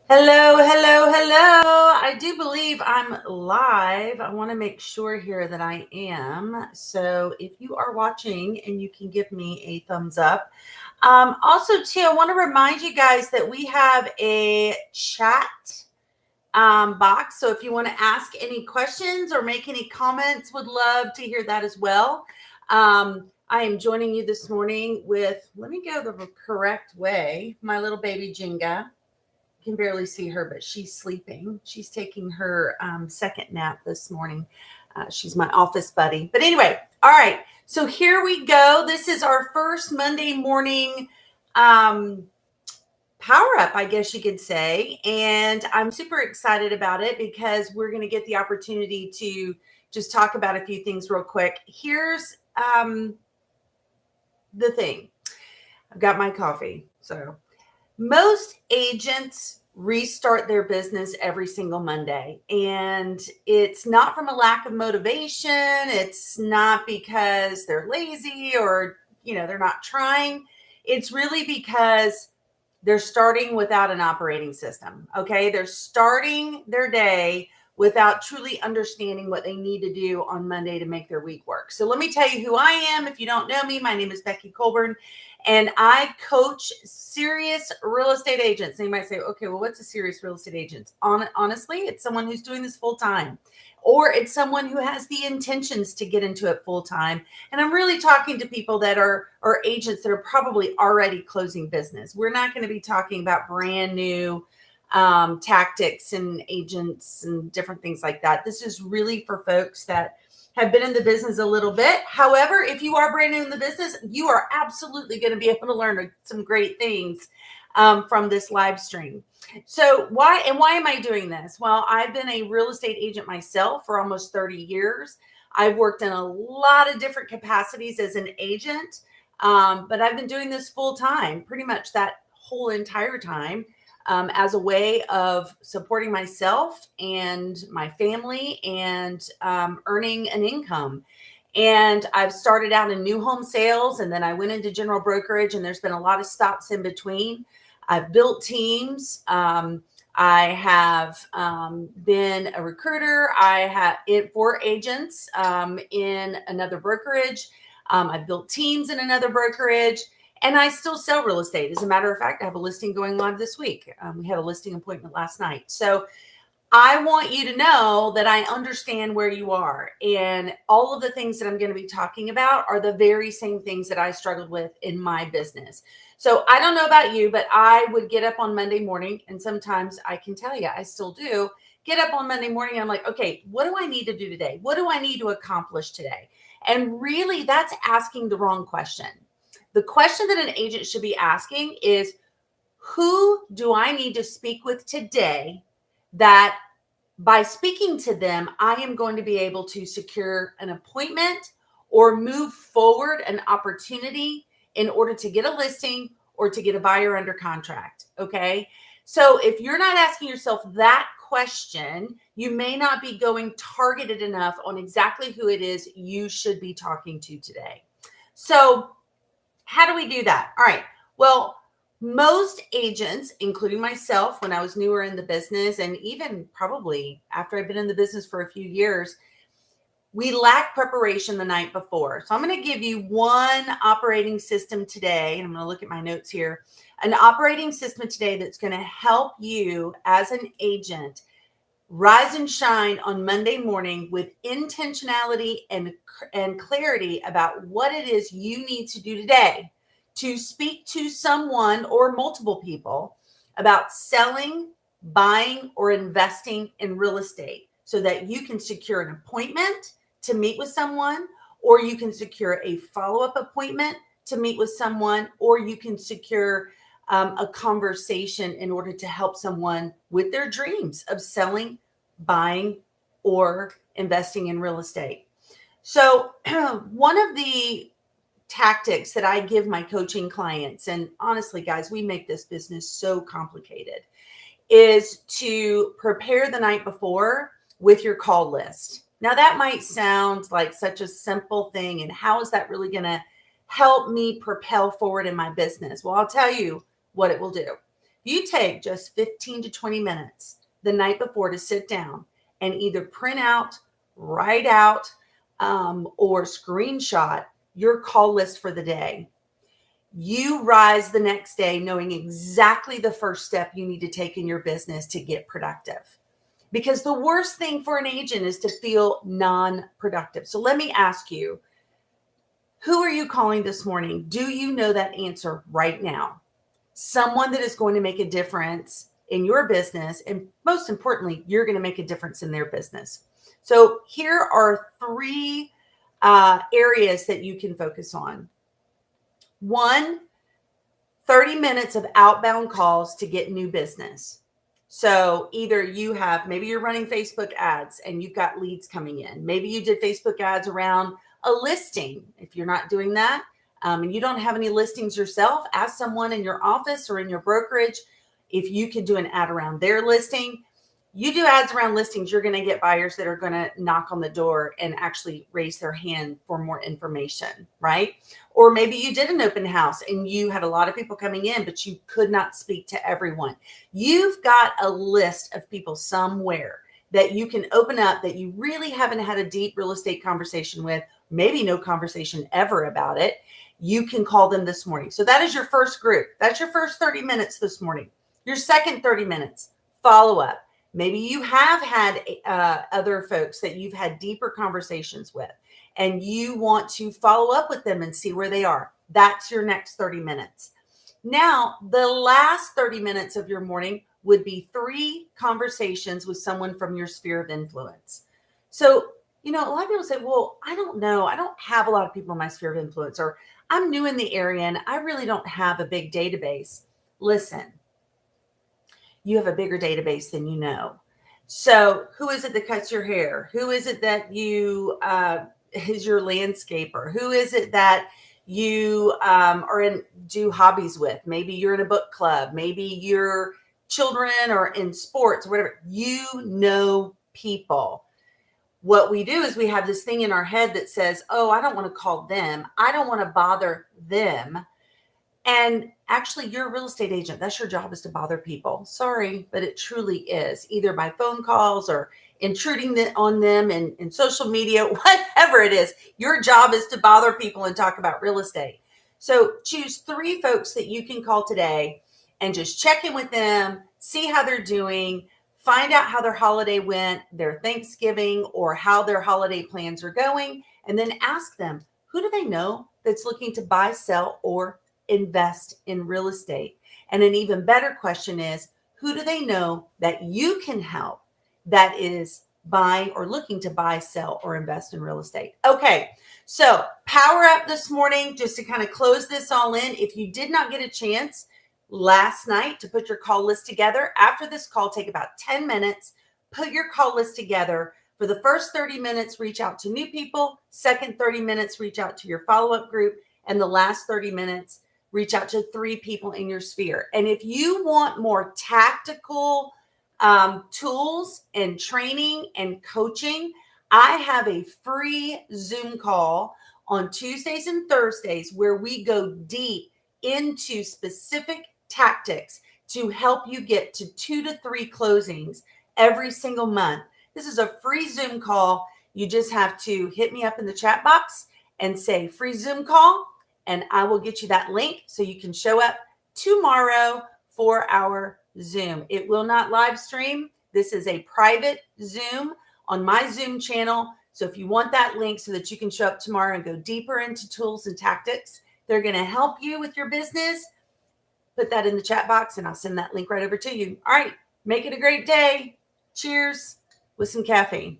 Hello, hello, hello. I do believe I'm live. I want to make sure here that I am. So if you are watching and you can give me a thumbs up. Also, too, I want to remind you guys that we have a chat box. So if you want to ask any questions or make any comments, would love to hear that as well. I am joining you this morning with, let me go the correct way, my little baby Jenga can barely see her, but she's sleeping. She's taking her second nap this morning. She's my office buddy. But anyway, all right. So here we go. This is our first Monday morning power up, I guess you could say. And I'm super excited about it because we're going to get the opportunity to just talk about a few things real quick. Here's the thing. I've got my coffee. So most agents restart their business every single Monday, and it's not from a lack of motivation. It's not because they're lazy or, they're not trying. It's really because they're starting without an operating system. Okay. They're starting their day without truly understanding what they need to do on Monday to make their week work. So let me tell you who I am. If you don't know me, my name is Becky Colburn, and I coach serious real estate agents. And you might say, okay, well, what's a serious real estate agent? Honestly, it's someone who's doing this full time, or it's someone who has the intentions to get into it full time. And I'm really talking to people that are agents that are probably already closing business. We're not going to be talking about brand new tactics and agents and different things like that. This is really for folks that have been in the business a little bit. However, if you are brand new in the business, you are absolutely going to be able to learn some great things from this live stream. So why am I doing this? Well, I've been a real estate agent myself for almost 30 years. I've worked in a lot of different capacities as an agent, but I've been doing this full time, pretty much that whole entire time. As a way of supporting myself and my family and earning an income. And I've started out in new home sales, and then I went into general brokerage, and there's been a lot of stops in between. I've built teams. I have been a recruiter. I have it for agents in another brokerage. I've built teams in another brokerage. And I still sell real estate. As a matter of fact, I have a listing going live this week. We had a listing appointment last night. So I want you to know that I understand where you are. And all of the things that I'm going to be talking about are the very same things that I struggled with in my business. So I don't know about you, but I would get up on Monday morning, and sometimes I can tell you, I still do, get up on Monday morning and I'm like, okay, what do I need to do today? What do I need to accomplish today? And really, that's asking the wrong question. The question that an agent should be asking is, who do I need to speak with today that by speaking to them, I am going to be able to secure an appointment or move forward an opportunity in order to get a listing or to get a buyer under contract. Okay. So if you're not asking yourself that question, you may not be going targeted enough on exactly who it is you should be talking to today. So how do we do that? All right. Well, most agents, including myself, when I was newer in the business, and even probably after I've been in the business for a few years, we lack preparation the night before. So I'm going to give you one operating system today, and I'm going to look at my notes here, an operating system today that's going to help you as an agent rise and shine on Monday morning with intentionality and clarity about what it is you need to do today to speak to someone or multiple people about selling, buying, or investing in real estate so that you can secure an appointment to meet with someone, or you can secure a follow-up appointment to meet with someone, or you can secure a conversation in order to help someone with their dreams of selling, buying, or investing in real estate. So one of the tactics that I give my coaching clients, and honestly, guys, we make this business so complicated, is to prepare the night before with your call list. Now, that might sound like such a simple thing, and how is that really going to help me propel forward in my business? Well, I'll tell you what it will do. You take just 15 to 20 minutes the night before to sit down and either print out, write out, or screenshot your call list for the day. You rise the next day knowing exactly the first step you need to take in your business to get productive. Because the worst thing for an agent is to feel non-productive. So let me ask you, who are you calling this morning? Do you know that answer right now? Someone that is going to make a difference in your business. And most importantly, you're going to make a difference in their business. So here are three areas that you can focus on. 1, 30 minutes of outbound calls to get new business. So either maybe you're running Facebook ads and you've got leads coming in. Maybe you did Facebook ads around a listing. If you're not doing that and you don't have any listings yourself, ask someone in your office or in your brokerage if you could do an ad around their listing. You do ads around listings, you're going to get buyers that are going to knock on the door and actually raise their hand for more information, right? Or maybe you did an open house and you had a lot of people coming in, but you could not speak to everyone. You've got a list of people somewhere that you can open up that you really haven't had a deep real estate conversation with, maybe no conversation ever about it. You can call them this morning. So that is your first group. That's your first 30 minutes this morning. Your second 30 minutes, follow up. Maybe you have had other folks that you've had deeper conversations with, and you want to follow up with them and see where they are. That's your next 30 minutes. Now, the last 30 minutes of your morning would be 3 conversations with someone from your sphere of influence. So, a lot of people say, well, I don't know. I don't have a lot of people in my sphere of influence, or I'm new in the area and I really don't have a big database. Listen. You have a bigger database than you know. So who is it that cuts your hair? Who is it that you is your landscaper? Who is it that you do hobbies with? Maybe you're in a book club. Maybe your children are in sports or whatever. You know people. What we do is we have this thing in our head that says, oh, I don't want to call them. I don't want to bother them. And actually, you're a real estate agent. That's your job, is to bother people. Sorry, but it truly is, either by phone calls or intruding on them in social media, whatever it is. Your job is to bother people and talk about real estate. So choose 3 folks that you can call today and just check in with them, see how they're doing, find out how their holiday went, their Thanksgiving, or how their holiday plans are going, and then ask them, who do they know that's looking to buy, sell, or invest in real estate? And an even better question is, who do they know that you can help that is buying or looking to buy, sell, or invest in real estate? Okay, so power up this morning, just to kind of close this all in. If you did not get a chance last night to put your call list together, after this call, take about 10 minutes, put your call list together. For the first 30 minutes, reach out to new people. Second 30 minutes, reach out to your follow-up group. And the last 30 minutes, reach out to 3 people in your sphere. And if you want more tactical tools and training and coaching, I have a free Zoom call on Tuesdays and Thursdays where we go deep into specific tactics to help you get to 2 to 3 closings every single month. This is a free Zoom call. You just have to hit me up in the chat box and say free Zoom call, and I will get you that link so you can show up tomorrow for our Zoom. It will not live stream. This is a private Zoom on my Zoom channel. So if you want that link so that you can show up tomorrow and go deeper into tools and tactics, they're going to help you with your business, put that in the chat box and I'll send that link right over to you. All right, make it a great day. Cheers with some caffeine.